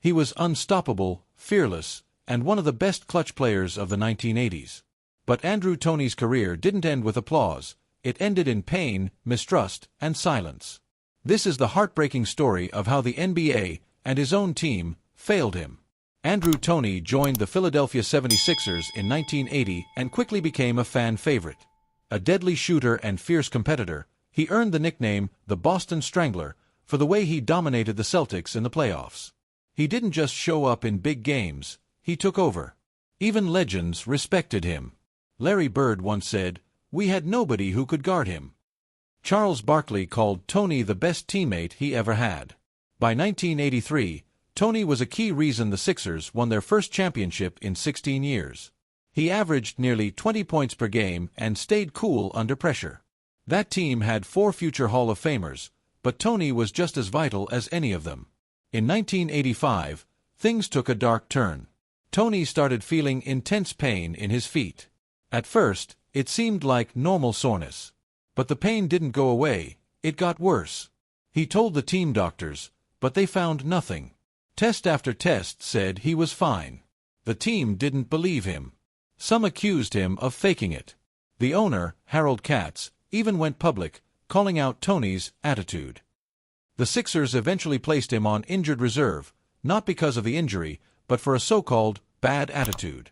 He was unstoppable, fearless, and one of the best clutch players of the 1980s. But Andrew Toney's career didn't end with applause. It ended in pain, mistrust, and silence. This is the heartbreaking story of how the NBA and his own team failed him. Andrew Toney joined the Philadelphia 76ers in 1980 and quickly became a fan favorite. A deadly shooter and fierce competitor, he earned the nickname the Boston Strangler for the way he dominated the Celtics in the playoffs. He didn't just show up in big games, he took over. Even legends respected him. Larry Bird once said, "We had nobody who could guard him." Charles Barkley called Toney the best teammate he ever had. By 1983, Toney was a key reason the Sixers won their first championship in 16 years. He averaged nearly 20 points per game and stayed cool under pressure. That team had 4 future Hall of Famers, but Toney was just as vital as any of them. In 1985, things took a dark turn. Toney started feeling intense pain in his feet. At first, it seemed like normal soreness. But the pain didn't go away, it got worse. He told the team doctors, but they found nothing. Test after test said he was fine. The team didn't believe him. Some accused him of faking it. The owner, Harold Katz, even went public, calling out Toney's attitude. The Sixers eventually placed him on injured reserve, not because of the injury, but for a so-called bad attitude.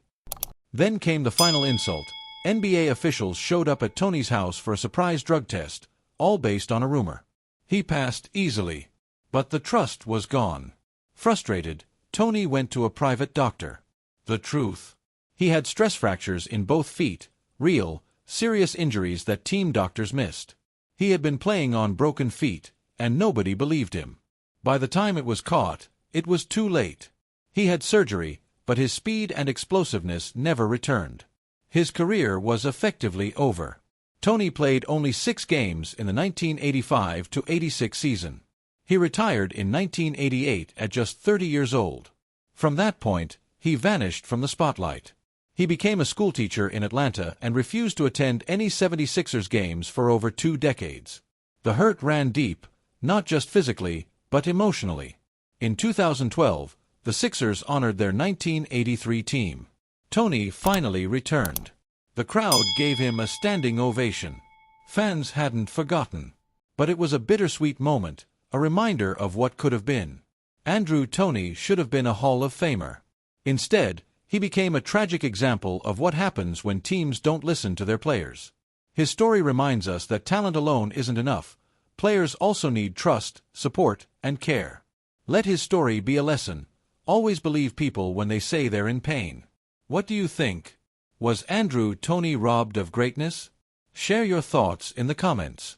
Then came the final insult. NBA officials showed up at Toney's house for a surprise drug test, all based on a rumor. He passed easily. But the trust was gone. Frustrated, Toney went to a private doctor. The truth. He had stress fractures in both feet, real, serious injuries that team doctors missed. He had been playing on broken feet, and nobody believed him. By the time it was caught, it was too late. He had surgery, but his speed and explosiveness never returned. His career was effectively over. Toney played only 6 games in the 1985-86 season. He retired in 1988 at just 30 years old. From that point, he vanished from the spotlight. He became a schoolteacher in Atlanta and refused to attend any 76ers games for over 2 decades. The hurt ran deep, not just physically, but emotionally. In 2012, the Sixers honored their 1983 team. Toney finally returned. The crowd gave him a standing ovation. Fans hadn't forgotten. But it was a bittersweet moment, a reminder of what could have been. Andrew Toney should have been a Hall of Famer. Instead, he became a tragic example of what happens when teams don't listen to their players. His story reminds us that talent alone isn't enough. Players also need trust, support, and care. Let his story be a lesson. Always believe people when they say they're in pain. What do you think? Was Andrew Toney robbed of greatness? Share your thoughts in the comments.